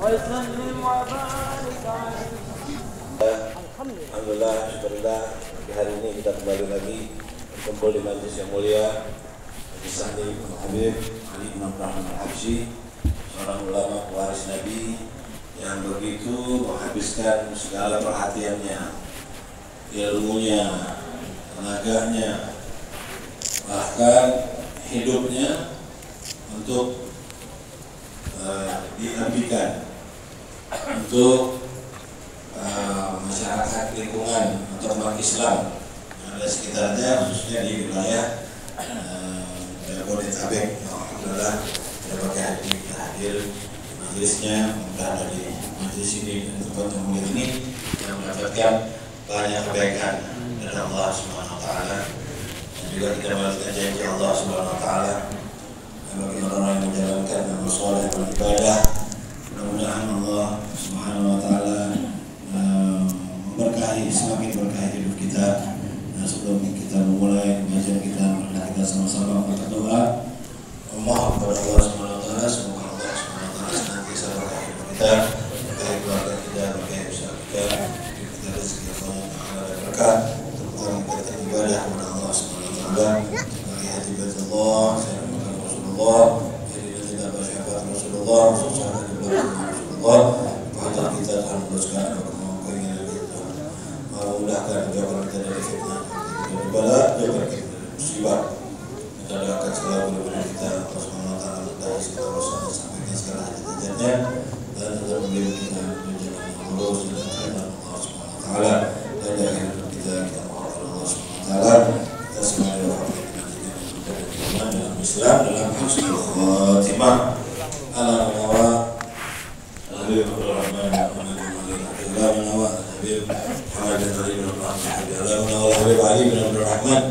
وسلم وبارك عليه. Alhamdulillah, syukurillah, di hari ini kita kembali lagi berkumpul di majelis yang mulia Haji Sandi bin Habib Ali bin Abdurrahman Al-Habsyi, seorang ulama pewaris Nabi yang begitu menghabiskan segala perhatiannya, ilmunya, tenaganya, bahkan hidupnya untuk diabdikan untuk masyarakat lingkungan atau umat Islam yang ada sekitarnya, khususnya di wilayah Jabodetabek. Alhamdulillah dapat hadir di majelisnya, berada di majelis ini dan tempat yang mulia ini yang mendapatkan banyak kebaikan dari Allah Subhanahu Wa Taala, dan juga kita mendapatkan janji Allah Subhanahu Wa Taala bagi orang yang menjalankan amal soleh dan ibadah. Mudah-mudahan Allah Subhanahu Wa Taala memberkahi, semakin berkahi hidup kita. Nah, sebelum kita memulai pengajian kita, marilah kita sama-sama berdoa memohon kepada Allah Subhanahu Wa Taala, semoga Allah Subhanahu Wa Taala senantiasa berkahi hidup kita, berkahi keluarga kita, berkahi usaha kita, kita rezeki Allah Taala dan berkah, terutama kita ibadah kepada Allah Subhanahu Wa Taala, bagi hati Allah, saya mengenal Rasulullah, jadi kita bersyafaat Rasulullah, bersyafaat Rasulullah, kepada kita Tuhan meneruskan memudahkan jauhkan kita dari fitnah, dari bala, jauhkan kita dari musibah. Kita doakan selalu kepada kita Allah Subhanahu Wa Taala dari segala usaha sampai ke segala hajat-hajatnya, dan tetap memberi kita menjalan yang lurus dan firman Allah Subhanahu Wa Taala, dan dari hidup kita mohon Allah Subhanahu Wa Taala kita semuanya berhati dengan iman dalam Islam dalam husnul khatimah. Ala menawa Habib Abdurrahman ala menawa Habib Habib Ali bin Abdurrahman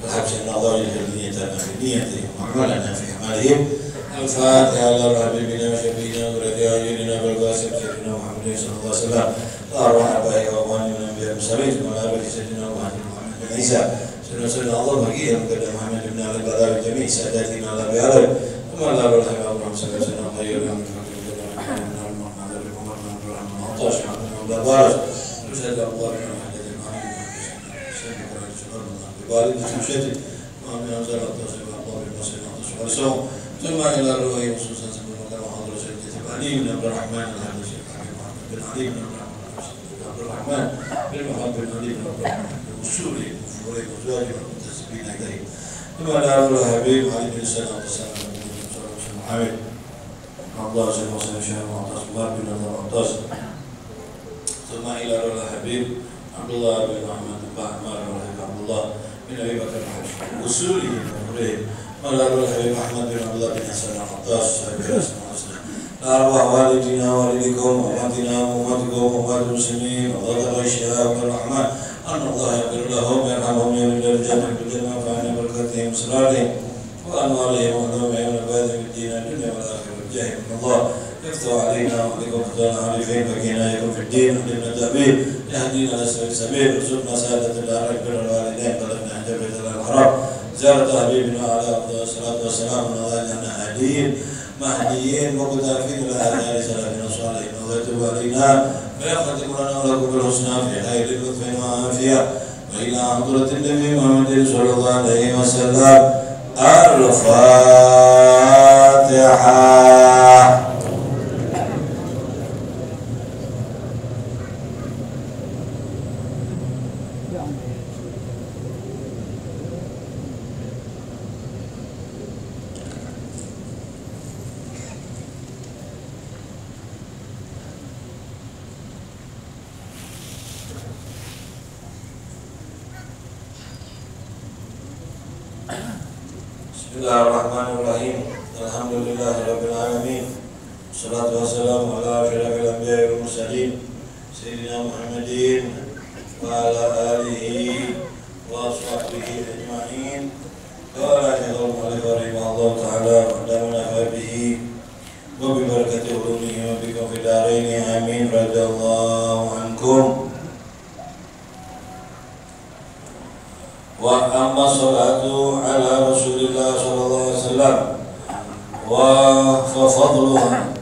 Al-Habsyi Allah yaj'alni tabi'iyati ma'malana fi amalihim. Al-Fatihah ala habibina wa syafiina wa radiyina bil qasim sayyidina Muhammad sallallahu alaihi wasallam arwah abai wa wanina bi muslimin wa ala sayyidina Muhammad bin Isa sallallahu Allah bagi yang kepada Muhammad bin Ali badal jami' sadatina ala bi ala wa ala rahmah Muhammad sallallahu alaihi wasallam ayyuhum وعليكم السلام ومن أنزل التصريف الله بالمصير والسوء ثم إلى الرؤية خصوصا سبحانه وتعالى وحضر سيدنا علي بن عبد الرحمن الحديث محمد بن علي بن عبد الرحمن بن محمد بن علي بن عبد الرحمن الوصولي وفوري وزواجه والمنتسبين إليه ثم إلى الحبيب علي بن سلام والسلام محمد الله سبحانه وتعالى شهر معطاس الله بن المعطاس ثم إلى الحبيب عبد الله بن محمد بن عمار عبد الله من أبي بكر الحبشي وصوله وفوريه وعلى الحبيب أحمد بن عبد الله بن حسن العطاس صاحب الأسماء الحسنى أرواح والدينا ووالديكم وأمتنا وأمتكم وأمات المسلمين وضرر الشهاب والرحمن أن الله يغفر لهم ويرحمهم ويرد الجنة بالجنة وينفعنا بركاتهم وسرارهم وأنوارهم وعلومهم ونباتهم في الدين الدنيا والآخرة والجاه من الله يفتح علينا وعليكم فتانا عارفين فكينا يكون في الدين وعلمنا التأبيد يهدينا لسبيل السبيل ارزقنا سعادة الدارين بر الوالدين بلغنا حجاب بيت الله الحرام زيارة حبيبنا على أفضل الصلاة والسلام ونظرنا هاديين مهديين مقتافين إلى آثار سلفنا الصالحين ويتوب علينا ويختم لنا ولكم بالحسنى في خير لطف وعافية وإلى حضرة النبي محمد صلى الله عليه وسلم. الفاتحة. Bismillahirrahmanirrahim. Alhamdulillahirabbil alamin. Wassalatu wassalamu ala asyrafil anbiya'i wal mursalin sayyidina Muhammadin wa ala alihi wa sahbihi ajma'in. Qala Syaikhul Mu'allif rahimahullah ta'ala wa damana bihi wa bi barakati ulumihi wa bikum fid dharain amin radhiyallahu ankum. Wa amma salatu ala Rasulillah sallallahu alaihi wasallam wa fadluha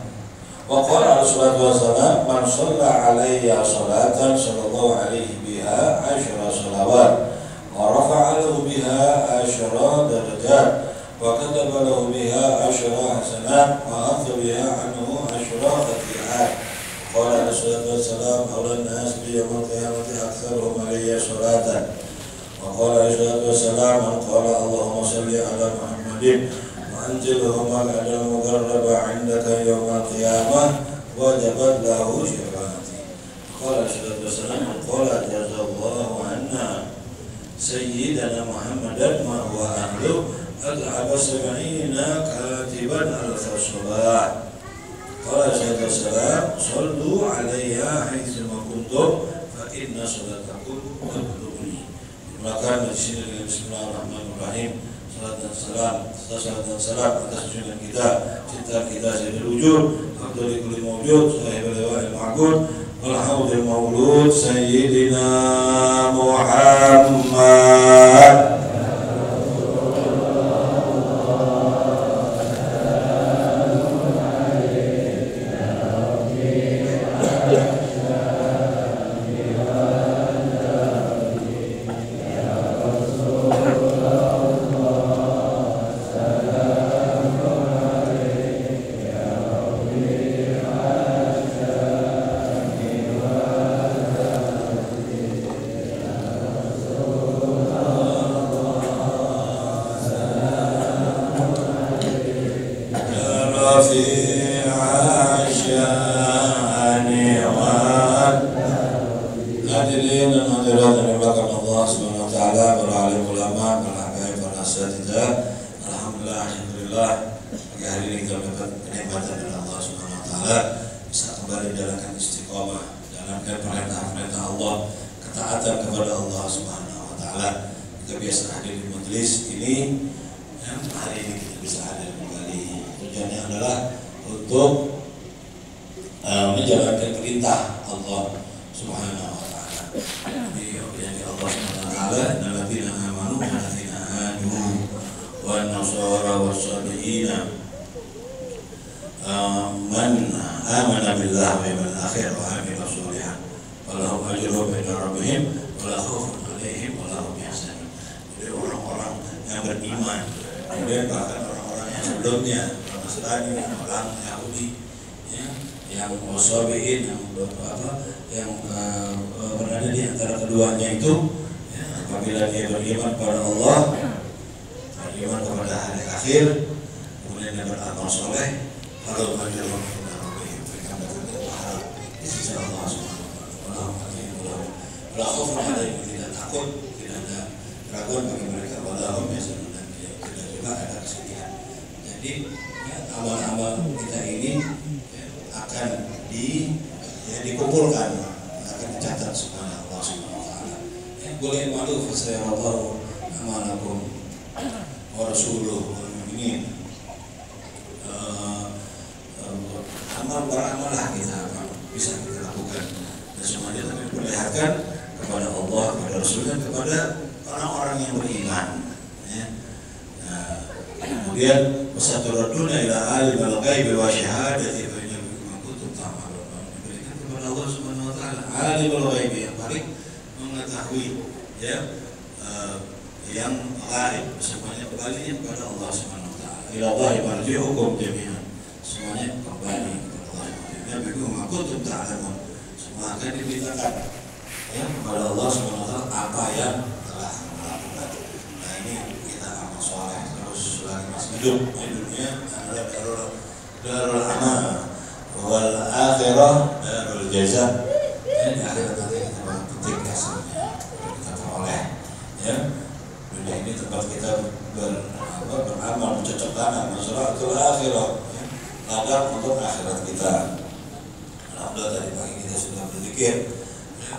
wa qala Rasulullah SAW, man shalla alayya salatan sallallahu alaihi biha 10 salawat wa rafa'a lahu biha 10 darajat wa kataba lahu biha 10 hasanat wa akhadha biha anhu 10 khati'at. Qala Rasulullah SAW, awlan nas bi yaumil qiyamati aktsaruhum alayya salatan. Wa qala Rasulullah SAW, man qala Allahumma shalli ala Muhammadin wa anzilhu maq'adal muqarraba 'indaka yaumil qiyamah wajabat lahu syafaati. Qala Rasulullah SAW, man qala jazallahu anna sayyidana Muhammadan ma huwa ahlu ad'aba sab'ina katiban al-fasalah. Qala Rasulullah SAW, sallu alayya haitsuma kuntum fa inna salatakum tablughuni. Maka di sini dengan bismillahirrahmanirrahim, salat dan salam atas junjungan kita, cinta kita sayyidul wujud, afdhalul kulli mawjud, sahibul liwa'il ma'bud, wal haudil maulud sayyidina Muhammad.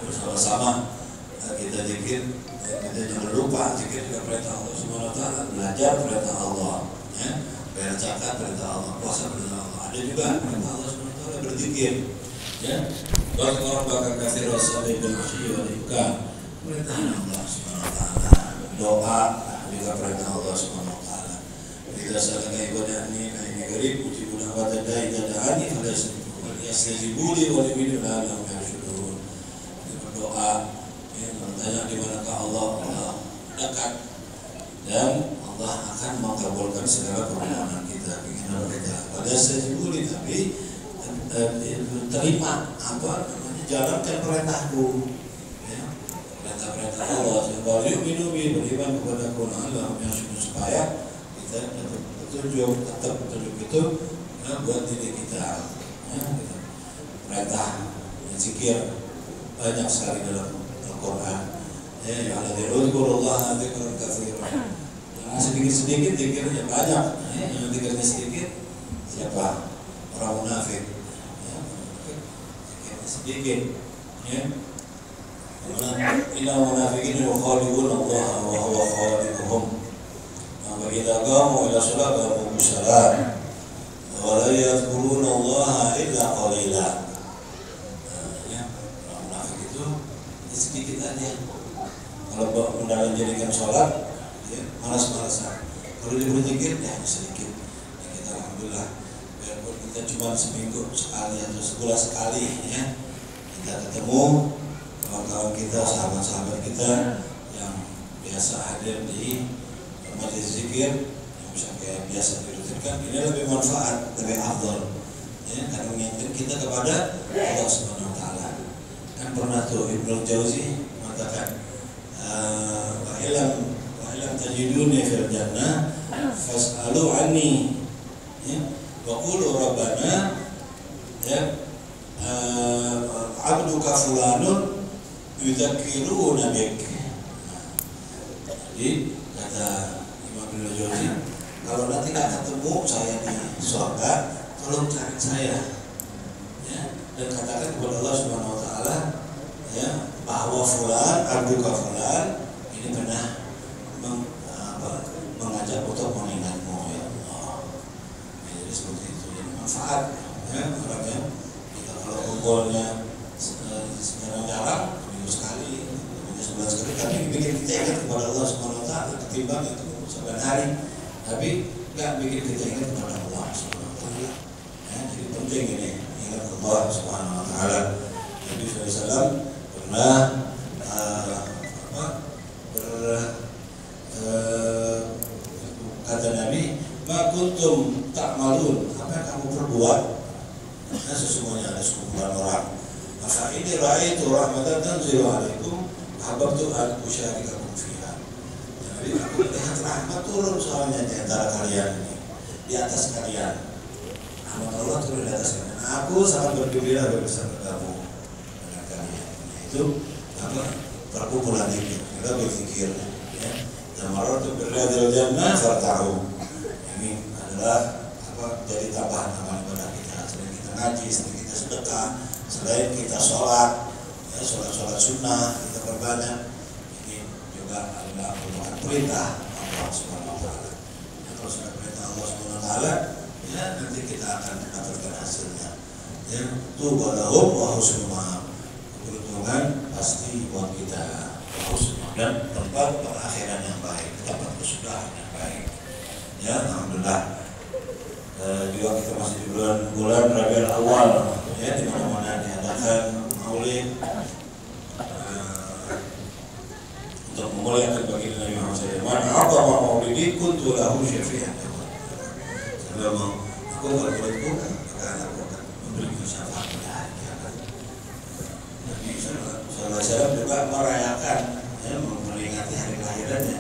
Bersama-sama kita zikir, kita jangan lupa zikir juga perintah Allah Subhanahu wa taala, belajar perintah Allah, ya. Bayar zakat perintah Allah, puasa perintah Allah. Ada juga perintah Allah Subhanahu wa taala berzikir, ya. Bahkan bakal kasih rasa dan masih walikan perintah Allah Subhanahu wa taala. Doa juga perintah Allah Subhanahu wa taala. Kita sadar ibadah ini garib uji guna pada dai dadani pada Fastajibu li wa li'minum la'allahum yarshudun. Berdoa, bertanya di manakah Allah dekat, dan Allah akan mengabulkan segala permohonan kita, keinginan kita. Fastajibu li, tapi terima apa namanya, jalankan perintahku, ya, perintah-perintah Allah. Wa yu'minu bi, beriman kepada Allah yang supaya kita dapat petunjuk, tetap petunjuk itu buat diri kita. Ya, gitu. Perintah zikir banyak sekali dalam Al-Quran. Ya, ya alladzina dzkurullaha dzikran katsiran. Yang sedikit-sedikit zikirnya banyak. Ya, yang zikirnya sedikit siapa? Orang munafik. Ya, zikirnya sedikit. Ya. Innal munafiqina yukhadi'una Allah wa huwa khadi'uhum. Wa idza qamu ila sholati qamu kusala. Wa la yadhkuruna Allah illa qalila. Ya, orang munafik itu sedikit aja. Kalau mendalam jadikan sholat, ya, malas-malasan. Kalau dia berzikir, ya sedikit. Ya, kita alhamdulillah, biarpun kita cuma seminggu sekali atau sebulan sekali, ya, kita ketemu kawan-kawan kita, sahabat-sahabat kita yang biasa hadir di majelis zikir, yang bisa kayak biasa dirutinkan, ini lebih manfaat, lebih afdal, ya, karena mengingatkan kita kepada Allah Subhanahu Wa Taala. Kan pernah tuh Ibnu Jauzi mengatakan, wa ilam tajiduni fil jannah fas'alu anni, ya, wa qulu rabbana, ya, abduka fulanun yudzakiruna bik. Jadi kata Imam Ibnu Jauzi, kalau nanti nggak ketemu saya di surga, tolong cari saya, ya, dan katakan kepada Allah Subhanahu Wa Taala, ya, bahwa fulan, abduka fulan ini pernah mengajak untuk mengingatmu, ya Allah. Ya, jadi seperti itu, jadi manfaat, ya, orang yang kita kalau kumpulnya sekarang jarang, minggu sekali, minggu sebulan sekali, tapi bikin kita ingat kepada Allah Subhanahu Wa Taala ketimbang itu sebulan hari, tapi nggak bikin kita ingat kepada Allah Subhanahu Wa Taala. Ya, jadi penting ini ingat Allah Subhanahu Wa Taala. Nabi SAW pernah kata Nabi, ma kuntum ta'malun, apa yang kamu perbuat, nah, sesungguhnya ada sekumpulan orang. Maka ini ra'aitu rahmatan tanzilu alaikum hababtu an usyarikakum fiha. Jadi aku melihat rahmat turun soalnya di antara kalian ini, di atas kalian. Rahmat Allah turun di atas kalian. Aku sangat bergembira bersama kamu dengan kalian. Itu apa? Perkumpulan ini. Kita berpikir, ya. Zamaratu birradil jannah fartahu. Ini adalah apa? Jadi tambahan amal ibadah kita. Selain kita ngaji, selain kita sedekah, selain kita sholat, ya, sholat sunnah kita perbanyak, ini juga adalah merupakan perintah Allah Subhanahu Wa Taala. Ya, kalau sudah perintah Allah Subhanahu Wa Taala, ya, nanti kita akan mendapatkan hasilnya. Ya, tuba lahum wa husnul ma'ab. Keberuntungan pasti buat kita, dan tempat perakhiran yang baik, tempat kesudahan yang baik. Ya, alhamdulillah. Juga kita masih di bulan Rabiul Awal, ya, di mana-mana diadakan maulid untuk memuliakan baginda Nabi Muhammad SAW. Man a'zama maulidi kuntu lahu syafi'an. Sebelum aku maulidku, maka aku akan memberikan syafaat pada hari kiamat. Nabi SAW juga merayakan, ya, memperingati hari kelahirannya.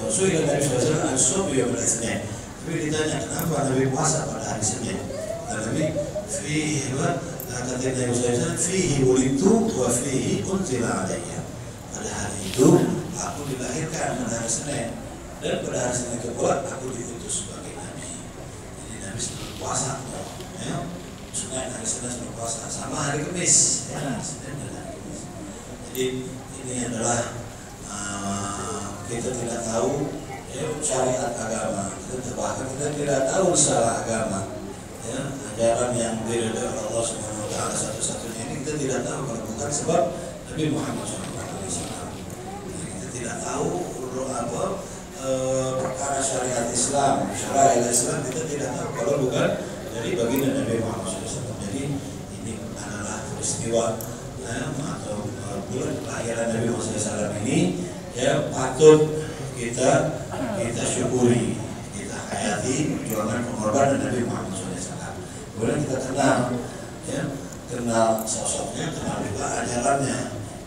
Sudah Nabi SAW al-Subh yaumul Itsnain. Tapi ditanya kenapa Nabi puasa pada hari Senin? Nabi fihi wa kata Nabi SAW fihi wulidtu wa fihi unzila alayya. Pada hari itu aku dilahirkan pada hari Senin, dan pada hari Senin itu pula aku diutus sebagai Nabi. Jadi Nabi selalu puasa, ya. Sunnah hari Senin selalu puasa, sama hari Kamis, ya, Senin dan hari Kamis. Jadi ini adalah kita tidak tahu, ya, syariat agama, bahkan kita tidak tahu masalah agama, ya, ajaran yang diridhoi oleh Allah Subhanahu Wa Taala satu-satunya ini kita tidak tahu kalau bukan sebab Nabi Muhammad SAW. Kita tidak tahu apa perkara syariat Islam, syariat Islam kita tidak tahu kalau bukan dari baginda Nabi Muhammad SAW. Jadi peristiwa atau bulan kelahiran Nabi Muhammad SAW ini ya patut kita syukuri, kita hayati perjuangan pengorbanan Nabi Muhammad SAW. Kemudian kita kenal sosoknya, kenal juga ajarannya,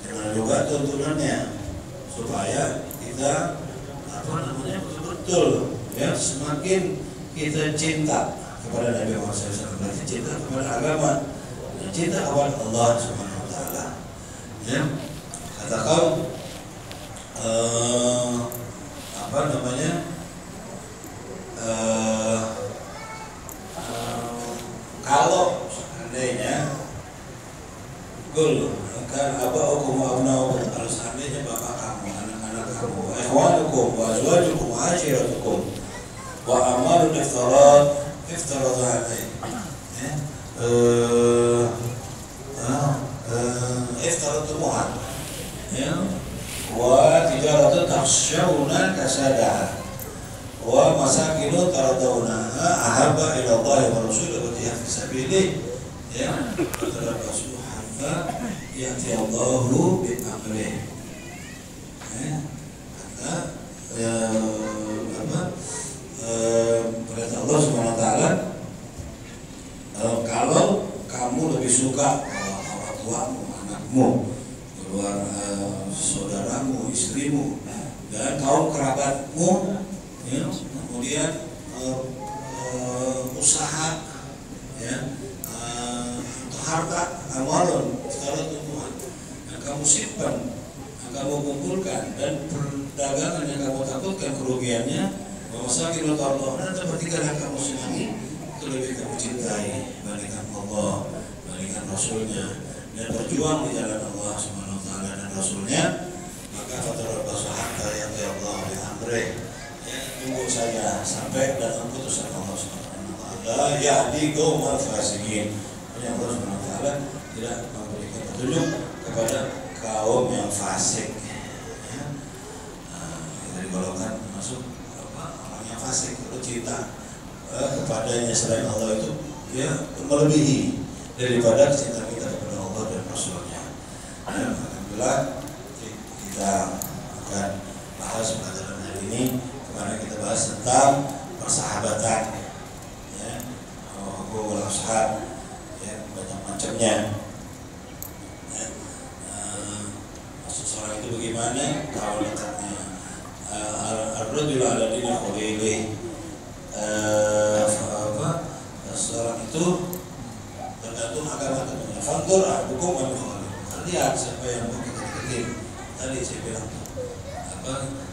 kenal juga tuntunannya, supaya kita betul-betul ya semakin kita cinta kepada Nabi Muhammad SAW, berarti cinta kepada agama, cinta kepada Allah Subhanahu Wa Taala. Ya, kata kau kalau seandainya kan kalau seandainya bapak kamu, anak-anak kamu, ikhwanukum wa azwajukum wa ashiratukum wa amalun iftaradu alaih iftaradumuha ya wa tijaratun takhshawna kasadaha wa masakinu taradawnaha ahabba ila Allah wa rasulihi wa jihad fi sabilihi ya tarabbasu hatta ya'ti Allahu bi amrihi perintah Allah Subhanahu Wa Taala, kalau kamu lebih suka orang tuamu, anakmu, keluar saudaramu, istrimu, dan kaum kerabatmu, ya, kemudian usaha, ya, harta, amalun, secara tumbuhan yang kamu simpan, yang kamu kumpulkan, dan perdagangan yang kamu takutkan kerugiannya, masakin Allah, dan sepertikan yang kamu senangi, itu lebih kamu cintai balikan Allah, balikan Rasulnya, dan berjuang di jalan Allah Subhanahu Wa Taala dan Rasulnya, maka fatarabbasu hatta ya'ti Allah bi amrih. Tunggu saja sampai datang putusan Allah Subhanahu Wa Taala, yahdi qaumal fasiqin. Allah Subhanahu Wa Taala tidak memberikan petunjuk kepada kaum yang fasik. Dari golongan masuk orang yang fasik, itu cinta kepadanya selain Allah itu ya melebihi daripada cinta kita kepada Allah dan Rasulnya. Alhamdulillah kita akan bahas pelajaran hari ini. Kemarin kita bahas tentang persahabatan, ya, hubungan ashab, ya, banyak macamnya. Ya, seseorang itu bagaimana kalau dekatnya ar-rajul ala dini khalilih, seseorang itu tergantung agama temannya. Fandur hukum man khalil. Lihat siapa yang mau kita deketin. Tadi saya bilang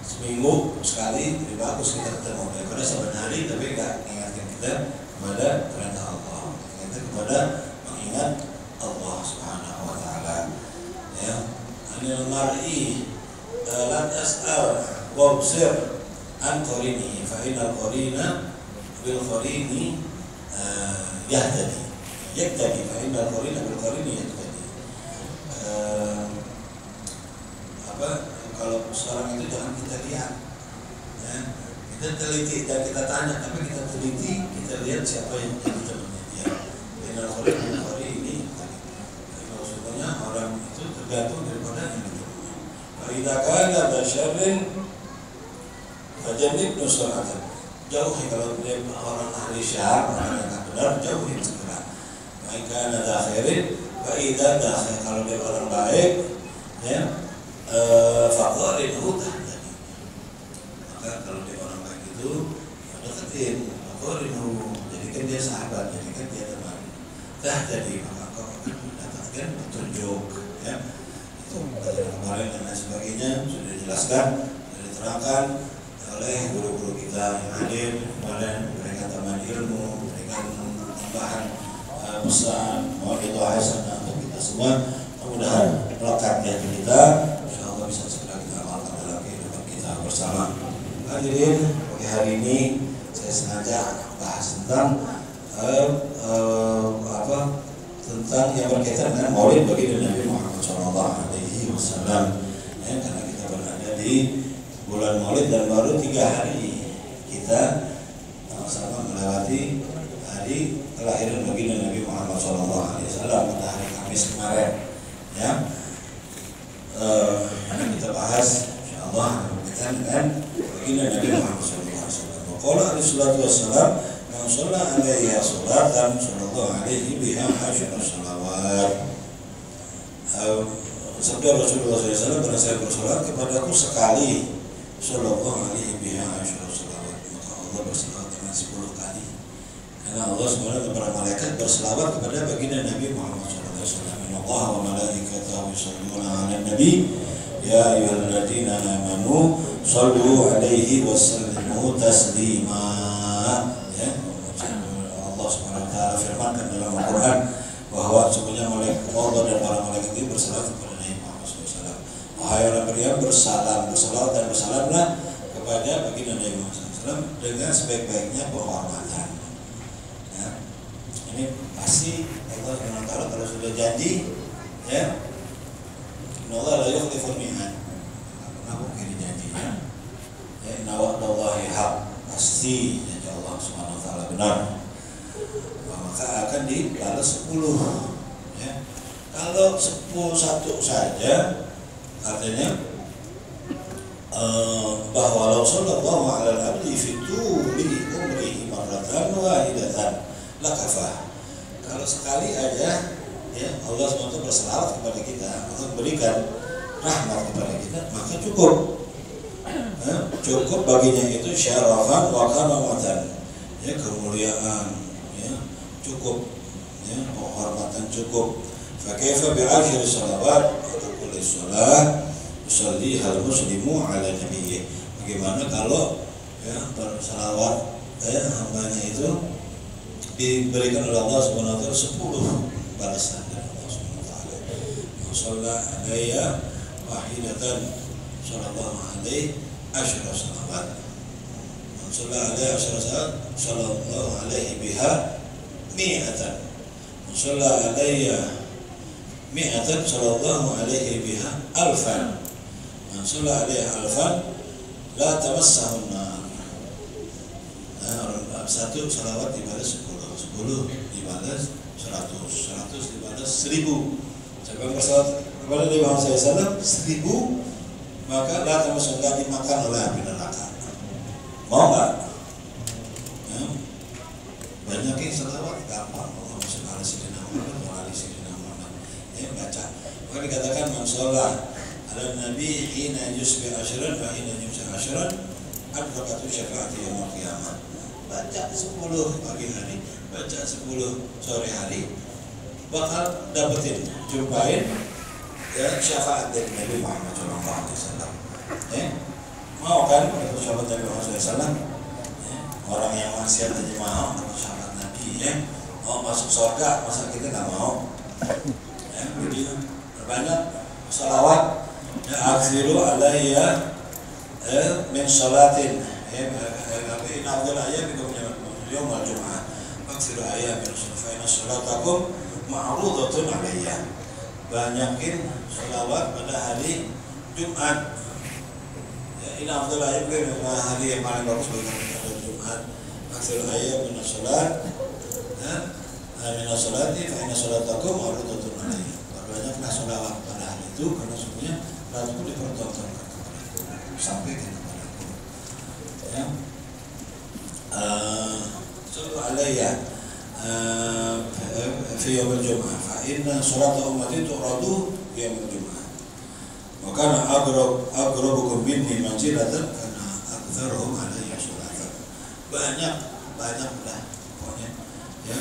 seminggu sekali lebih bagus kita ketemu daripada saban hari tapi nggak ingatkan kita kepada perintah Allah, kita kepada mengingat Allah Subhanahu Wa Taala. Ya, anil mar'i la tas'al wabsir an qarini fa innal qarina bil qarini yahtadi fa innal qarina bil qarini yahtadi. Kalau seorang itu jangan kita lihat, ya, kita teliti dan kita tanya, tapi kita teliti, kita lihat siapa yang jadi temannya dia. Dengan hari ini, maksudnya orang itu tergantung daripada yang ditemui. Faidakan ada syarrin, fajanib nusratan. Jauhi kalau dia orang ahli syar, orang yang tak benar, jauhi segera. Faidakan ada khairin, faidah dah kalau dia orang baik, ya. Faqarinhu tahtadi. Maka kalau dia orang baik itu deketin, faqarinhu, jadikan dia sahabat, jadikan dia teman. Tahtadi, maka kau akan mendapatkan petunjuk, ya. Itu pelajaran kemarin dan lain sebagainya sudah dijelaskan, sudah diterangkan oleh guru-guru kita yang hadir kemarin, memberikan tambahan ilmu, memberikan tambahan pesan, mau'izah hasanah untuk kita semua. Mudah-mudahan melekat di hati kita. Bisa segera kita amalkan dalam kehidupan kita bersama. Hadirin, pagi hari ini saya sengaja bahas tentang tentang yang berkaitan dengan Maulid baginda Nabi Muhammad SAW. Ya, karena kita berada di bulan Maulid dan baru 3 hari kita sama melewati hari kelahiran baginda Nabi Muhammad SAW pada hari Kamis Kamis kemarin, ya. Kita bahas, insyaallah berkaitan dengan baginda Nabi Muhammad SAW. Qala alaihi salatu wassalam, man shalla alaihi salatan sallallahu alaihi biha asyara salawat. Sabda Rasulullah SAW, barang saya bersolat kepadaku sekali, sallallahu alaihi biha asyara salawat, maka Allah berselawat dengan 10 kali. Karena Allah SWT kepada malaikat berselawat kepada baginda Nabi Muhammad SAW. Inna Allah wa malaikatahu yusholluna 'alan nabi ya ayyuhalladzina amanu shallu 'alaihi wa sallimu taslima. Ya, Allah SWT firmankan dalam Al-Qur'an bahwa sebenarnya malaikat Allah dan para malaikat itu berselawat kepada Nabi Muhammad SAW. Wahai orang beriman, bersalawat dan bersalamlah kepada baginda Nabi Muhammad SAW dengan sebaik-baiknya penghormatan. Ya. Ini pasti Allah SWT kalau sudah janji, ya, Allah la yukhliful mi'ad. Pernah mungkin janjinya. Ya, inna wa'dallahi haq, pasti janji Allah SWT benar. Maka akan dibalas 10, ya. Kalau 1 saja artinya bahwa sallallahu alaihi abdi fi tuli umrihi marratan wahidatan la kafah. Kalau sekali aja, ya, Allah SWT berselawat kepada kita, Allah berikan rahmat kepada kita, maka cukup. Cukup baginya itu syarafan wa karamatan, ya, kemuliaan, ya, cukup, ya, penghormatan cukup. Fa kaifa bi asyri salawat wa kulli shalah yusalli hal muslimu ala nabiyyi. Bagaimana kalau, ya, bersalawat, ya, hambanya itu diberikan oleh Allah Subhanahu wa taala 10 balasan dari Allah Subhanahu wa taala. Shalla alayya wahidatan sallallahu alaihi asyra salawat. Shalla alayhi asyra salawat sallallahu alaihi biha mi'atan. Shalla alayya mi'atan sallallahu alaihi biha alfan. Man shalla alayhi alfan la tamassahun nar. Satu salawat dibalas 10 dibalas 100, 100 dibalas 1000. Siapa bersalawat kepada Nabi Muhammad SAW 1000, maka datang surga dimakan oleh api neraka. Mau nggak? Ya. Banyakin salawat gampang. Allahumma shalli ala sayyidina Muhammad wa ala sayyidina Muhammad. Ya, baca. Maka dikatakan man shalla ala nabi hina yusbi asyran wa hina yumsi asyran adrakatu syafaati yaumil qiyamah. Baca 10 pagi hari, baca 10 sore hari, bakal dapetin, jumpain, ya, syafaat dari Nabi Muhammad SAW. Ya, mau kan dapat syafaat dari Muhammad SAW? Ya, orang yang maksiat aja mau dapat syafaat Nabi, ya, mau masuk surga, masa kita nggak mau? Ya, begitu. Berbanyak salawat, ya, aksiru alayya min salatin. Inna afdal ayyamikum yaumul jumu'ah. Aksiru ayyamin fa salatakum ma'rudatun alayya. Banyakin salawat pada hari Jumat. Ya, inna afdal ayyamikum, hari yang paling bagus bagi pada Jumat. Aksiru ayyamin salat, ya, min salati fa inna salatakum ma'rudatun alayya. Banyaklah salawat pada hari itu karena sebenarnya Rasul dipertontonkan kepadaku, sampaikan kepadaku. Ya. Sallu alayya fi yaumil jumu'ah fa inna salata ummati tu'radu yaumil jumu'ah. Wa kana aqrabukum minni manzilatan kana aktsaruhum alayya salatan. Banyak lah pokoknya, ya,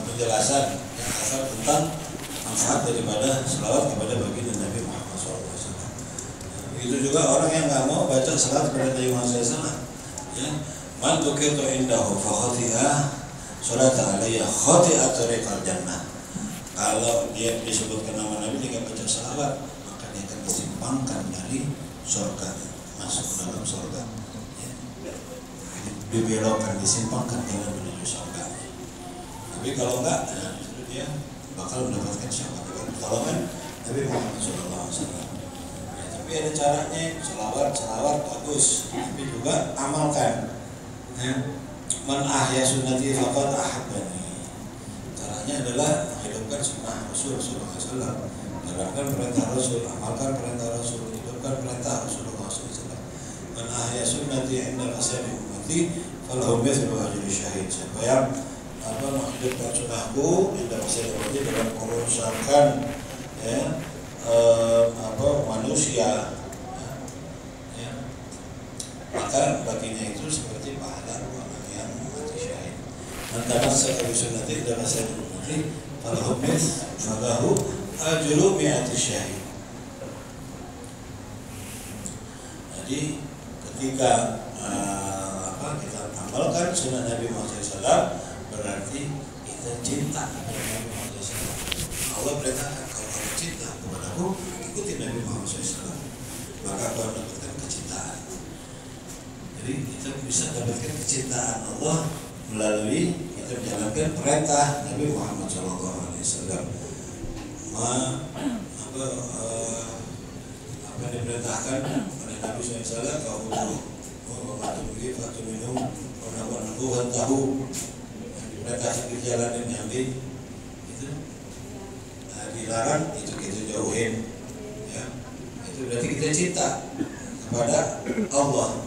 penjelasan yang asal tentang manfaat daripada selawat kepada baginda Nabi Muhammad SAW. Begitu juga orang yang nggak mau baca selawat kepada Nabi Muhammad SAW, ya, man tukitu indahu fa khati'ah salata alayya khati'at tariqal jannah. Kalau dia disebutkan nama Nabi dia baca selawat, maka dia akan disimpangkan dari surga, masuk ke dalam surga, ya. Dibelokkan, disimpangkan dengan menuju surga. Tapi kalau enggak, ya, dia bakal mendapatkan syafaat pertolongan Nabi Muhammad SAW. Tapi ada caranya, selawat bagus, tapi juga amalkan. Man ahya sunnati faqad ahabbani. Caranya adalah hidupkan sunnah Rasul Sallallahu Alaihi Wasallam, jalankan perintah Rasul, amalkan perintah Rasul, hidupkan perintah Rasulullah SAW. Man ahya sunnati inda fasadi ummati falahu mithlu ajri syahid. Siapa yang menghidupkan sunnahku inda fasadi ummati, dalam kerusakan manusia, maka baginya itu seperti pahala orang yang mati syahid. Antara sekali sunnati dan fasadi ummati falahu ajru mi'ati syahid. Jadi ketika kita amalkan sunnah Nabi Muhammad SAW, berarti kita cinta kepada Nabi Muhammad SAW. Allah perintahkan, kalau kamu cinta kepadaku, ikuti Nabi Muhammad SAW, maka kau mendapatkan kecintaan. Jadi kita bisa dapatkan kecintaan Allah melalui kita menjalankan perintah Nabi Muhammad SAW. Apa yang diperintahkan oleh Nabi SAW, kau minum tahu yang diperintahkan di jalanin, yang itu dilarang itu kita jauhin, ya. Itu berarti kita cinta kepada Allah.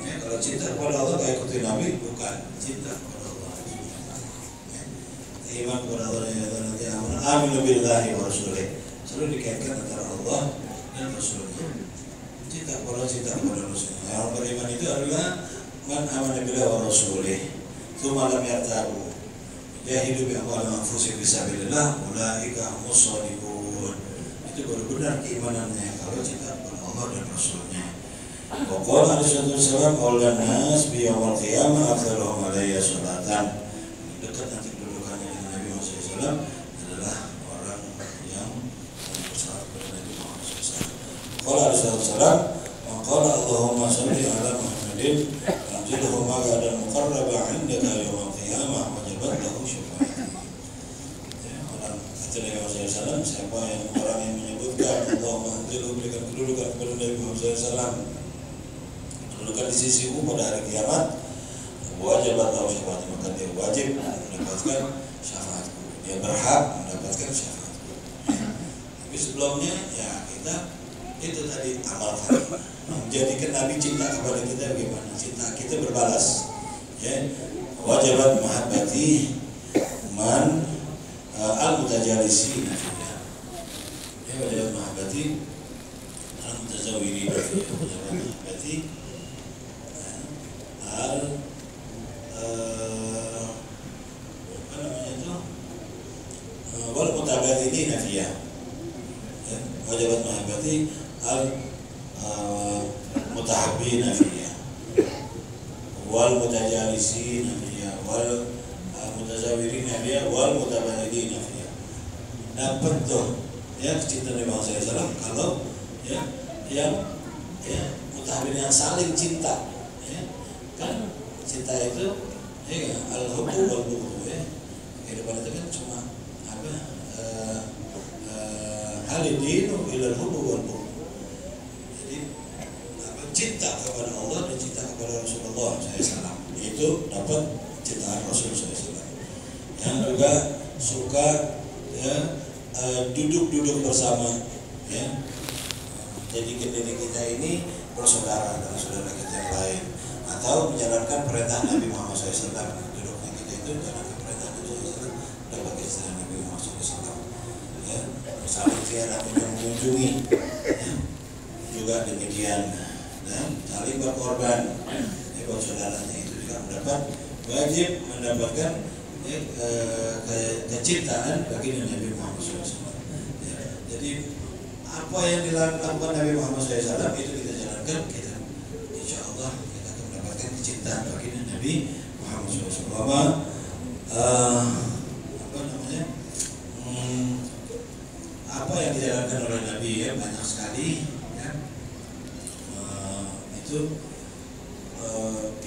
Ya, kalau cinta kepada Allah kayak ikuti Nabi, bukan cinta kepada Allah. Ya. Iman kepada Allah yang aminu billahi wa rasulih, selalu dikaitkan antara Allah dan Rasulnya. Cinta kepada Rasulnya. Yang beriman itu adalah man amana billahi wa rasulih tsumma lam yartabu jahidu bi amwalihim anfusihim fisabilillah ulaika humus shadiqun. Itu benar-benar keimanannya kalau cinta kepada Allah dan Rasulnya. Wa qala alaihi wasallam aulan nas bi yaumil qiyamah aktsaruhum alayya salatan. Dekat nanti kedudukannya dengan Nabi Muhammad SAW adalah orang yang bersalat kepada Nabi Muhammad SAW. Qala alaihi wasallam qala Allahumma shalli ala Muhammadin anzilhu maq'adan muqarraba 'indaka yaumil qiyamah wajabat lahu syafa'ati. Kata Nabi Muhammad SAW, siapa yang orang yang menyebutkan Allahumma anzilhu, berikan kedudukan kepada Nabi Muhammad SAW, kedudukan di sisimu pada hari kiamat, wajabat lahu syafa'ati, maka dia wajib mendapatkan syafaatku, dia berhak mendapatkan syafaatku. Tapi sebelumnya ya kita itu tadi amalkan, menjadikan Nabi cinta kepada kita. Bagaimana cinta kita berbalas, ya. Wajibat mahabbati man al-mutajalisin, ya. Wajibat mahabbati al-mutazawwirin, wajibat mahabbati wal mutabadilina fiyah, wajibat mahabbati mutahabbina fiyah wal mutajalisina fiyah wal mutazawirina fiyah wal mutabadilina fiyah. Dapat tuh ya kecintaan Nabi Muhammad SAW kalau ya yang mutahabbin, yang saling cinta, ya kan. Cinta itu ya al-hubbu wal bughd, ya. Kehidupan itu kan cuma apa halidinu ilal hubbu wal bughd. Cinta kepada Allah dan cinta kepada Rasulullah SAW, itu dapat cintaan Rasul SAW. Yang juga suka ya duduk bersama, ya. Jadi diri kita ini bersaudara dengan saudara kita yang lain, atau menjalankan perintah Nabi Muhammad SAW. Duduknya kita itu jalankan perintah Nabi SAW, dapat cinta Nabi Muhammad SAW. Ya, saling ziarah dan mengunjungi, ya. Juga demikian. Dan saling berkorban, ya, buat saudaranya itu juga wajib mendapatkan kecintaan bagi Nabi Muhammad SAW. Ya, jadi apa yang dilakukan Nabi Muhammad SAW itu kita jalankan, kita insya Allah kita akan mendapatkan kecintaan bagi Nabi Muhammad SAW. Apa yang dijalankan oleh Nabi, ya, banyak sekali, ya. Itu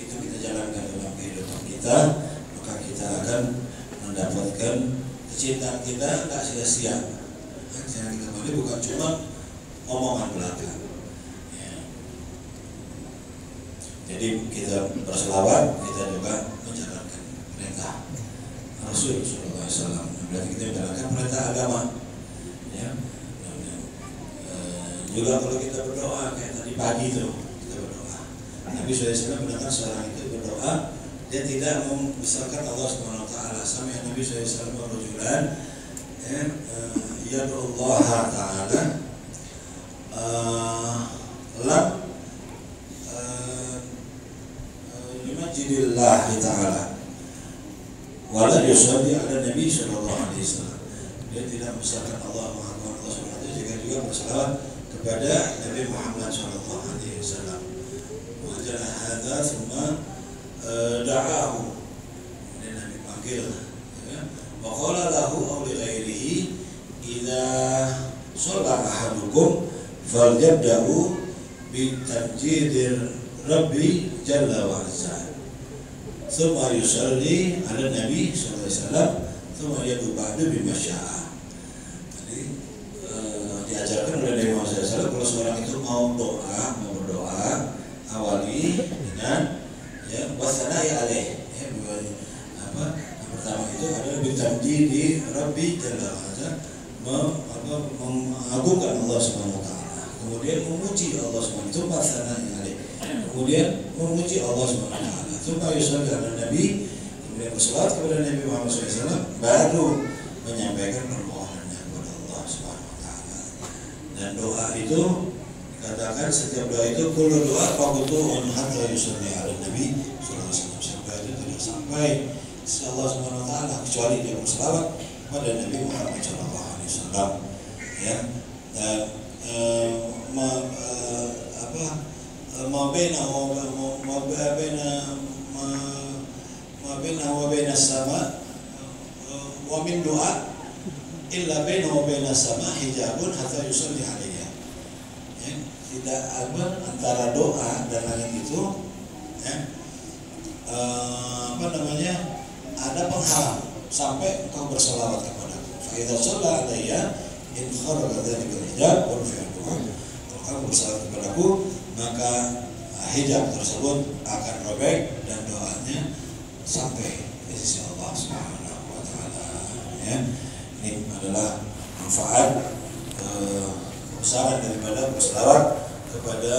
kita jalankan dalam kehidupan kita, maka kita akan mendapatkan kecintaan kita nggak sia-sia. Kecintaan kita ini bukan cuma omongan belaka, ya. Jadi kita berselawat, kita juga menjalankan perintah Rasul Sallallahu Alaihi Wasallam. Berarti kita menjalankan perintah agama. Ya. Juga kalau kita berdoa kayak tadi pagi itu kita berdoa. Nabi SAW mendengar seorang itu berdoa, dia tidak membesarkan Allah Subhanahu Wa Taala. Sampai Nabi SAW berjulan, ya Allah Taala, lam limajidillah Taala. Wala yusalli ala Nabi Sallallahu Alaihi Wasallam. Dia tidak membesarkan Allah Subhanahu Wa Taala, jika juga berselawat kepada Nabi Muhammad Sallallahu Alaihi Wasallam. Wajah hadza semua da'ahu, ini Nabi panggil. Wa qala lahu aw li ghairihi idza shalla ahadukum falyabda'u bi tamjidir Rabbi jalla wa azza. Thumma yusalli ala Nabi sallallahu alaihi wasallam, thumma yad'u ba'du bima syaa. Jadi diajarkan oleh Nabi Muhammad SAW, kalau seorang itu mau berdoa, awali dengan wasana'i alaih. Yang pertama itu adalah bitamjidi Rabbi jalla wa azza, mengagungkan Allah Subhanahu wa taala. Kemudian memuji Allah Subhanahu wa taala, itu wasana'i alaih. Kemudian memuji Allah Subhanahu wa taala. Supaya yusalli ala Nabi, kemudian berselawat kepada Nabi Muhammad SAW, baru menyampaikan permohonannya kepada Allah Subhanahu wa taala. Dan doa itu dikatakan setiap doa itu kullu doa faqtu'un hatta yusalli ala Nabi sallallahu alaihi wasallam. Sampai itu tidak sampai Allah Subhanahu wa taala kecuali dia berselawat kepada Nabi Muhammad sallallahu alaihi wasallam. Ya. Ma bainahu wa bainas sama wa min doa illa bainahu wa bainas sama hijabun hatta yusalli alaiha. Ya, tidak ada antara doa dan langit itu ada penghalang sampai engkau berselawat kepadaku. Fa idza shalla alayya in kharaja dzalika al-hijab wa rufi'a du'a. Kalau kamu berselawat kepadaku, maka hijab tersebut akan robek dan doanya sampai ke sisi Allah Subhanahu wa taala. Ya. Ini adalah manfaat besaran daripada berselawat kepada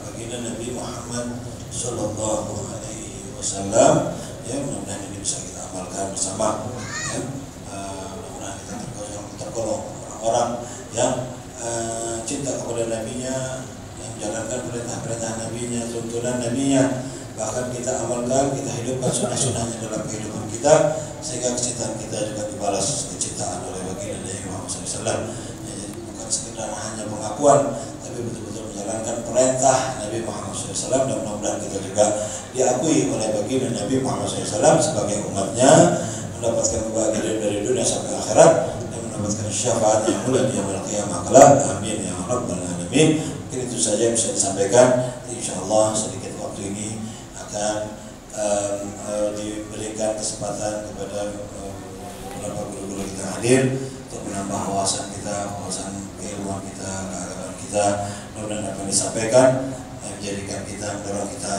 baginda Nabi Muhammad sallallahu alaihi wasallam. Ya, mudah-mudahan ini bisa kita amalkan bersama. Ya. Mudah-mudahan kita tergolong orang-orang yang cinta kepada nabinya, yang menjalankan perintah-perintah nabinya, tuntunan nabinya, bahkan kita amalkan, kita hidupkan sunnah-sunnahnya dalam kehidupan kita, sehingga kecintaan kita juga dibalas kecintaan oleh baginda Nabi Muhammad SAW. Ya, jadi bukan sekedar hanya pengakuan, tapi betul-betul menjalankan perintah Nabi Muhammad SAW, dan mudah-mudahan kita juga diakui oleh baginda Nabi Muhammad SAW sebagai umatnya, mendapatkan kebahagiaan dari dunia sampai akhirat, dan mendapatkan syafaat yang mulia di yaumil qiyamah kelak. Amin ya rabbal alamin. Mungkin itu saja yang bisa disampaikan. Insyaallah sedikit waktu ini akan diberikan kesempatan kepada beberapa guru-guru kita hadir untuk menambah wawasan kita, wawasan keilmuan kita, keagamaan kita. Mudah-mudahan apa yang disampaikan menjadikan kita, mendorong kita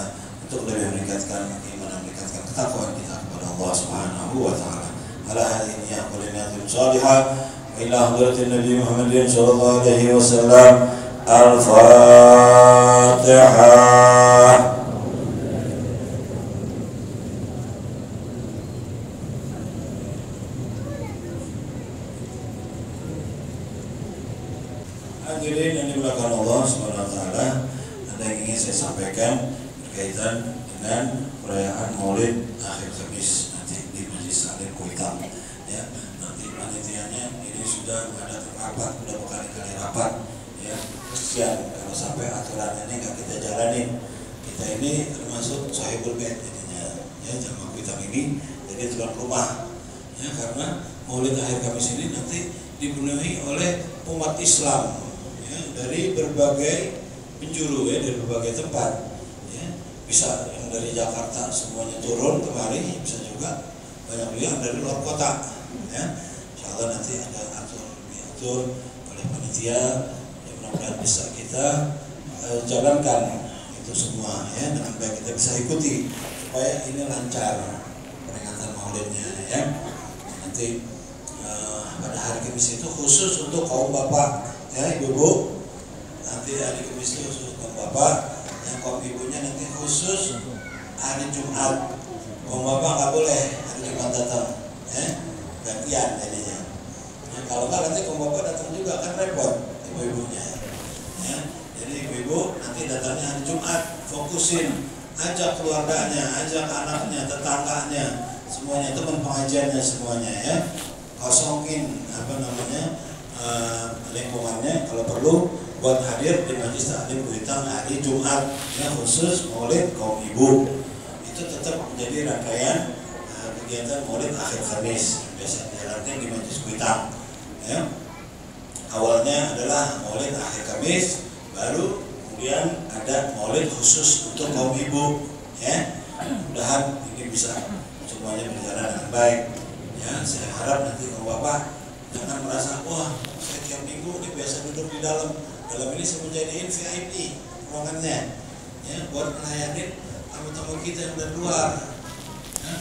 untuk lebih meningkatkan keimanan, meningkatkan ketakwaan kita kepada Allah Subhanahu wa taala. Ala hadhihi aqwalina salihah wa ila hadratin Nabi Muhammadin sallallahu alaihi wasallam. Al-Fatihah. Hadirin yang dimuliakan Allah Subhanahu wa taala, ada yang ingin saya sampaikan berkaitan dengan perayaan Maulid akhir Kamis nanti di Majlis Taklim Kuitang. Ya, nanti panitianya ini sudah ada rapat, sudah berkali-kali rapat. Ya, kesian kalau sampai aturan ini nggak kita jalanin. Kita ini termasuk sahibul bait jadinya, ya, jamaah Kuitang ini jadi tuan rumah. Ya, karena Maulid akhir Kamis ini nanti dipenuhi oleh umat Islam, ya, dari berbagai penjuru, ya, dari berbagai tempat. Ya, bisa yang dari Jakarta semuanya turun kemari, bisa juga banyak juga yang dari luar kota. Ya, insyaallah nanti ada diatur oleh panitia. Dan bisa kita jalankan itu semua, ya, dengan baik, kita bisa ikuti supaya ini lancar peringatan Maulidnya, ya. nanti pada hari Kamis itu khusus untuk kaum bapak, ya ibu-ibu. Nanti hari Kamis itu khusus kaum bapak, yang kaum ibunya nanti khusus hari Jumat. Kaum bapak nggak boleh hari Jumat datang, ya gantian jadinya. Ya, kalau nggak nanti kaum bapak datang juga kan repot ibu-ibunya. Ya, jadi ibu-ibu nanti datangnya hari Jumat, fokusin, ajak keluarganya, ajak anaknya, tetangganya, semuanya, teman pengajiannya semuanya, ya. Kosongin lingkungannya kalau perlu buat hadir di Majelis Taklim Kuitang hari Jumat, ya, khusus Maulid kaum ibu. Itu tetap menjadi rangkaian kegiatan Maulid akhir Kamis biasa dijalankan di Majelis Kuitang, ya. Awalnya adalah Maulid akhir Kamis, baru kemudian ada Maulid khusus untuk kaum ibu, ya. Mudah-mudahan ini bisa semuanya berjalan dengan baik. Ya, saya harap nanti kaum bapak jangan merasa wah saya tiap minggu ini biasa duduk di dalam ini saya menjadiin VIP ruangannya, ya, buat melayanin tamu-tamu kita yang dari luar. Ya,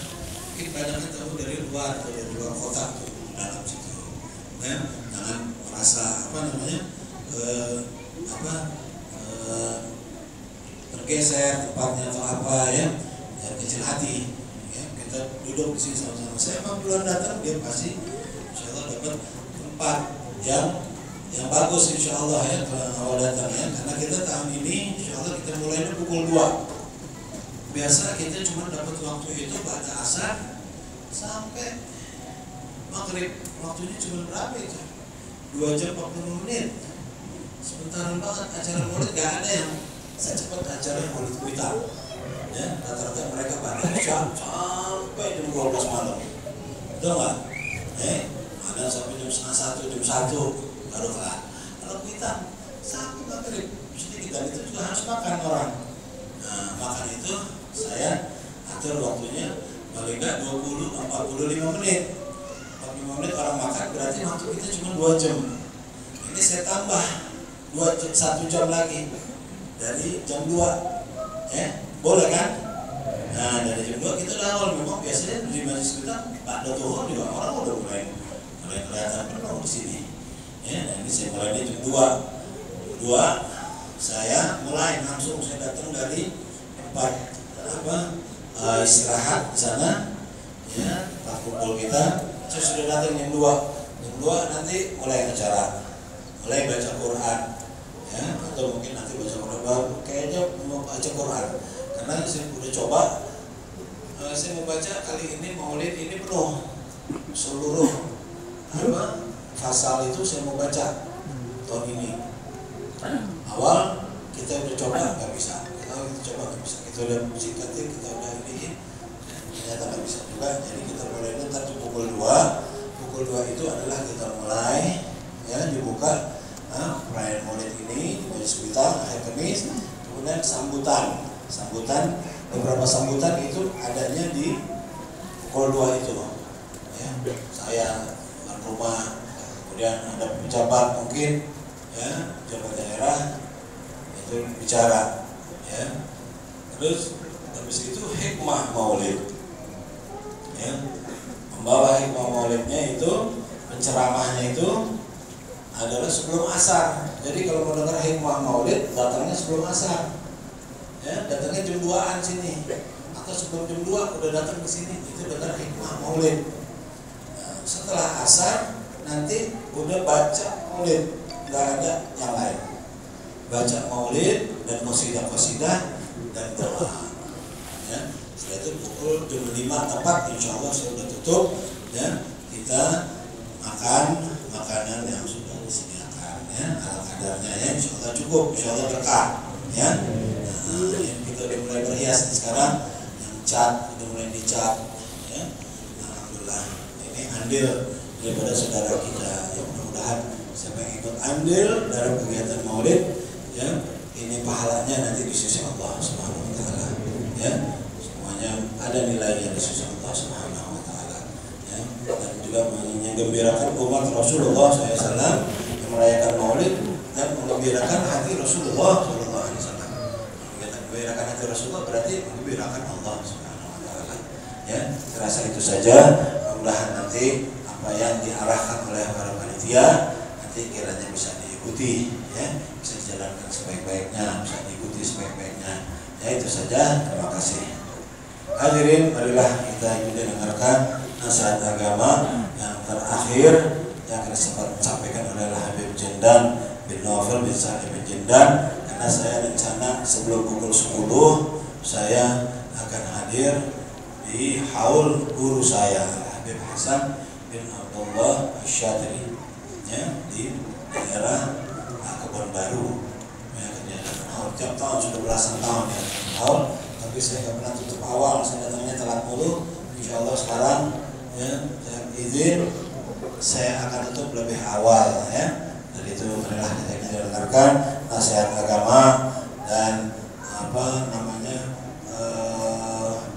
mungkin kadang tamu dari luar atau dari luar kota tuh dalam situ. Ya, jangan merasa tergeser tempatnya atau apa, ya, jangan kecil hati. Kita duduk di sini sama-sama. Saya emang bulan datang dia pasti insya Allah dapat tempat yang bagus insya Allah, ya, kalau awal datang, ya. Karena kita tahun ini insya Allah kita mulainya pukul 2. Biasa kita cuma dapat waktu itu pada asar sampai maghrib. Waktunya cuma berapa itu? 2 jam 40 menit. Sebentar banget acara Maulid, gak ada yang secepat acara Maulid Kuitang. Ya, rata-rata mereka pada sampai jam 12 malam, betul nggak? Ada sampai jam 12:30, jam 1 baru kelar. Kalau kita sampai maghrib, mesti kita itu juga harus makan orang. Nah, makan itu saya atur waktunya paling nggak 45 menit. 45 menit orang makan berarti waktu kita cuma 2 jam. Ini saya tambah 1 jam lagi dari jam 2, ya. Boleh kan? Nah, dari jam 2 kita udah awal. Memang biasanya di Majelis kita Pak Dotohor juga orang udah mulai kelihatan penuh di sini. Ya, nah ini saya mulai jam 2 saya mulai langsung, saya datang dari tempat istirahat di sana, ya, tempat kumpul kita. Saya sudah datang jam 2 nanti mulai acara, mulai baca Quran, ya, atau mungkin nanti baca Quran, kayaknya mau baca Quran. Karena saya udah coba, saya mau baca kali ini Maulid ini penuh seluruh pasal itu saya mau baca tahun ini. Awal kita udah coba nggak bisa, kita udah singkatin, kita udah ini, ternyata nggak bisa juga. Jadi kita mulai nanti pukul 2 itu adalah kita mulai, ya, dibuka perayaan Maulid ini di Majelis Kuitang akhir Kamis. Kemudian sambutan, beberapa sambutan itu adanya di pukul 2 itu, ya. Saya tuan rumah, kemudian ada pejabat mungkin, ya, pejabat daerah itu bicara, ya. Terus habis itu hikmah Maulid, ya, membawa hikmah Maulidnya itu, penceramahnya itu adalah sebelum asar. Jadi kalau mau dengar hikmah Maulid datangnya sebelum asar, ya, datangnya jam 2-an sini, atau sebelum jam 2 udah datang ke sini, itu dengar hikmah Maulid. Nah, setelah asar nanti udah baca Maulid, nggak ada yang lain. Baca Maulid dan qasidah dan doa, ya. Setelah itu pukul jam 5 tepat insya Allah saya udah tutup, ya. Kita makan makanan yang sudah disediakan, ya, ala kadarnya, ya, insya Allah cukup, insya Allah berkah, ya. Yang kita udah mulai berhias sekarang, yang cat udah mulai dicat, ya. Alhamdulillah ini andil daripada saudara kita, ya, mudah-mudahan siapa yang ikut andil dalam kegiatan Maulid, ya, ini pahalanya nanti di sisi Allah Subhanahu wa taala, ya. Semuanya ada nilainya di sisi Allah Subhanahu wa taala, ya. Dan juga menggembirakan umat Rasulullah SAW yang merayakan Maulid dan menggembirakan hati Rasulullah SAW. Menggembirakan hati Rasulullah berarti menggembirakan Allah Subhanahu wa taala, ya. Saya rasa itu saja. Mudah-mudahan nanti apa yang diarahkan oleh para panitia nanti kiranya bisa diikuti, ya, bisa dijalankan sebaik-baiknya, bisa diikuti sebaik-baiknya. Ya, itu saja. Terima kasih. Hadirin, marilah kita ikuti dengarkan nasihat agama yang terakhir yang akan disampaikan oleh Habib Jendan bin Novel bin Salim bin Jendan. Karena saya rencana sebelum pukul 10 saya akan hadir di haul guru saya Habib Hasan bin Abdullah Asyadri, ya, di daerah Kebon Baru. Ya, haul tiap tahun sudah belasan tahun ya haul, tapi saya nggak pernah tutup awal. Saya datangnya telat mulu. Insya Allah sekarang, ya, saya izin saya akan tutup lebih awal, ya. Dari itu marilah kita dengarkan nasihat agama dan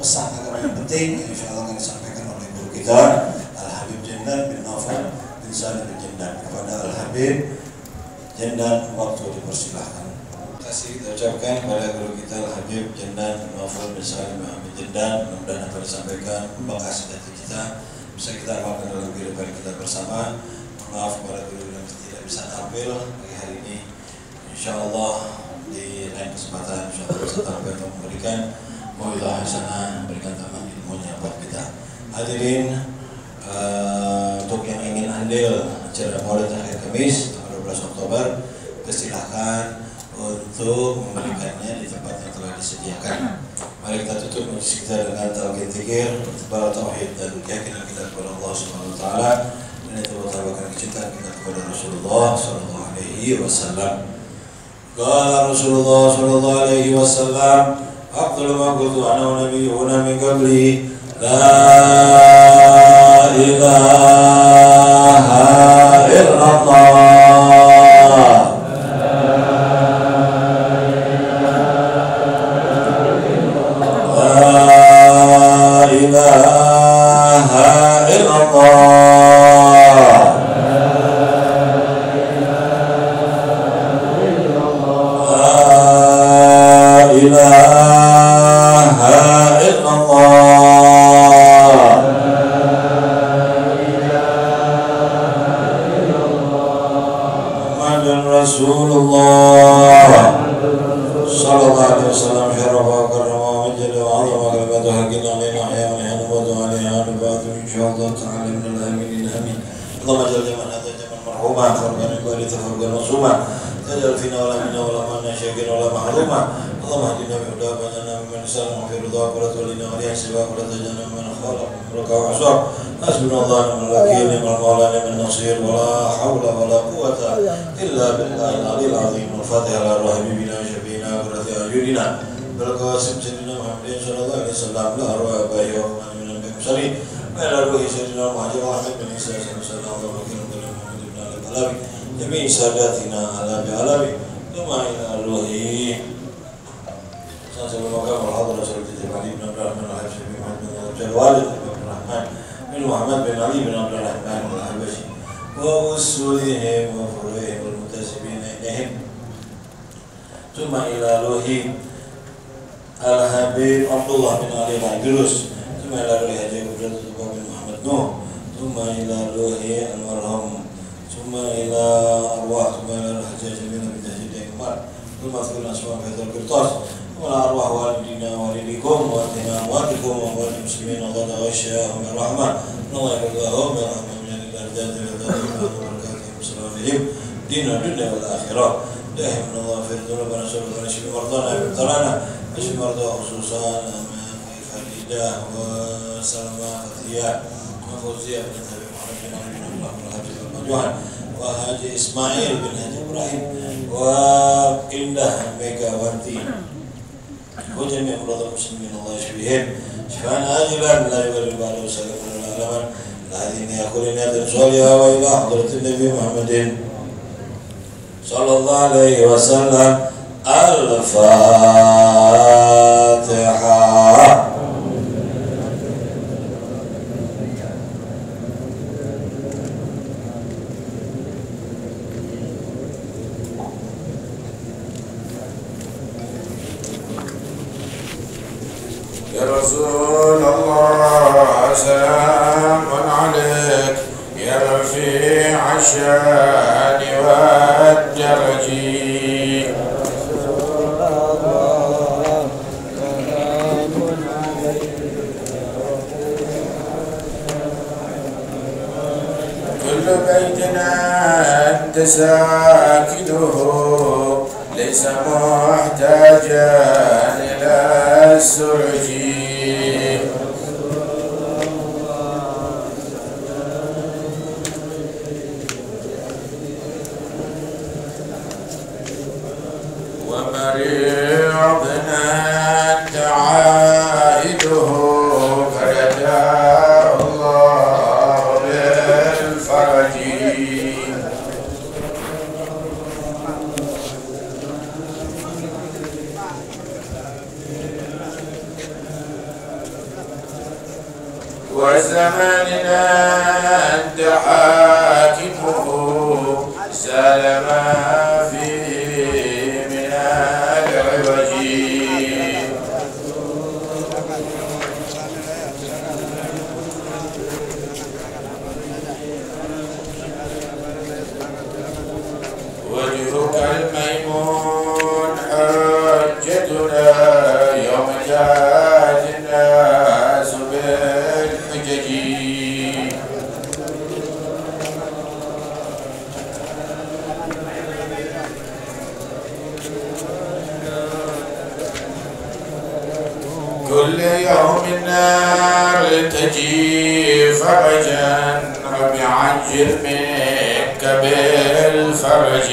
pesan agama yang penting yang insya Allah akan disampaikan oleh guru kita Al Habib Jendan bin Novel bin Salim bin Jendan. Kepada Al Habib Jendan, waktu dipersilahkan. Terima kasih kita ucapkan kepada guru kita Al Habib Jendan bin Novel bin Salim bin Jendan. Mudah-mudahan apa disampaikan membekas hati kita, bisa kita amalkan dalam kehidupan kita bersama. Maaf kepada guru yang tidak bisa tampil pagi hari ini. Insya Allah di lain kesempatan insya Allah bisa tampil untuk memberikan mau'izah hasanah, memberikan tambahan ilmunya buat kita. Hadirin, untuk yang ingin andil acara Maulid akhir Kamis tanggal 12 Oktober, persilahkan untuk memberikannya di tempat yang telah disediakan. Mari kita tutup majlis kita dengan talqin dzikir, iqbal tauhid dan keyakinan kita kepada Allah Subhanahu wa taala, dan itu merupakan kecintaan kita kepada Rasulullah sallallahu alaihi wasallam. Qala Rasulullah sallallahu alaihi wasallam, afdalu ma qultu ana wa nabiyyuna min qabli, la ilaha illallah. La ilaha illallah. ilaha illallah. Muhammadan Rasulullah sallallahu alaihi wasallam syarafa karama majalla wa azama kalimatu haqqin alaina ya wa ya wa alaiha nabatu insyaallah ta'ala min al-amin amin. Allahumma jalla man hada jaman marhuma farqan ibadi tafarqan masuma tajal fina wala minna wala manna syai'in wala mahruma. Allahumma hadina bi huda wa lana min salam fi ridha wa la tulina wa la siwa wa la tajana man khalaq raka wa asab. Hasbunallahu wa ni'mal wakeel ni'mal mawla ni'mal nasir wa la hawla wa la quwwata illa billahil aliyyil azim. Al-Fatihah ala rahibina syafiina qurrati ayunina berqasim sayyidina Muhammadin sallallahu alaihi wasallam la arwa bayi wa min al-mursalin wa ila ruhi sayyidina Muhammad wa Ahmad bin Isa sallallahu alaihi wasallam jami' sadatina ala bi alabi kama ila ruhi sallallahu alaihi wasallam Ali bin Abdurrahman al-Habsyi bin Muhammad bin Jalwalid bin Abdurrahman bin Muhammad bin Ali bin Abdurrahman al-Habsyi wa usulihim wa furu'ihim wal mutasibina ilaihim thumma ila ruhi Al-Habib Abdullah bin Ali al-Idrus thumma ila ruhi Haji Abdullah bin Muhammad Nuh thumma ila ruhi al-marhum thumma ila arwah thumma ila Haji Jamil bin Tahjid Umar thumma ila asma Faizal Qirtas wa arwah walidina walidikum wa amwatikum wa amwati muslimin Allah tawashshahum ya rahmah Allah yaqulahum ya rahmah min al-arjad wa barakatuhum salawatihim dina dunya wal akhirah dahim Allah firduna wa nasallu wa nashfi mardana ibtarana nashfi marda khususan aman faridah wa salama fatiyah wa fawziyah bin Nabi Muhammad bin Ali bin Allah al-Habib al-Majuhan wa Haji Ismail bin Haji Ibrahim wa Indah Megawati وجميع مرضى المسلمين الله يشفيهم شفاء عاجلا لا يغادر بعده سقما ولا الما الذين يقولون يد صالحا والى حضره النبي محمد صلى الله عليه وسلم الفاتحه. يا رسول الله سلام عليك رفيع الشان والدرج كل بيتنا أنت ساكنه ليس محتاجا إلى السرج ومريضنا أنت عائده فرداه الله بالفرج وزماننا أنت حاكمه سال ما فيه من العوج وجهك الميمون حجتنا يوم جاءت الناس بالحجج كل يوم النار تجي فرجا رب عجل منك بالفرج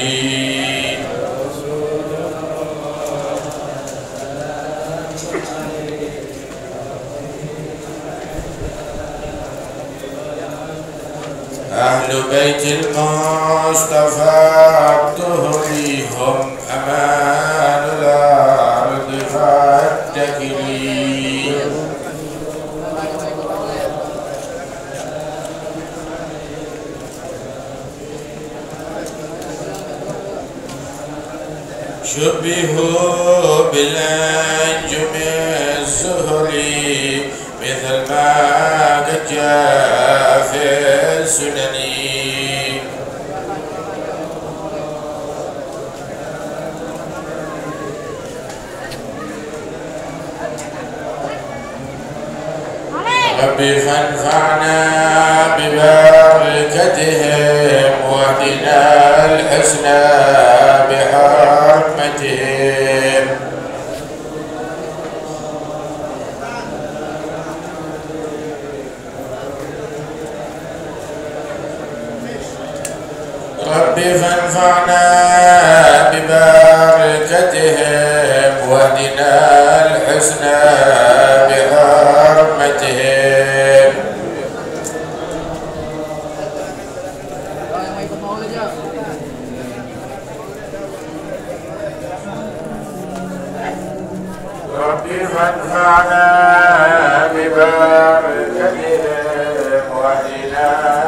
أهل بيت المصطفى عبده هم أمان الأرض فاتكلي شبهوا بالأنجم الزهري مثل ما قد جاء في السنن ربي فانفعنا ببركتهم واهدنا الحسنى بحرمتهم ربي فانفعنا ببركتهم واهدنا الحسنى بحرمتهم ربي فانفعنا ببركتهم واهدنا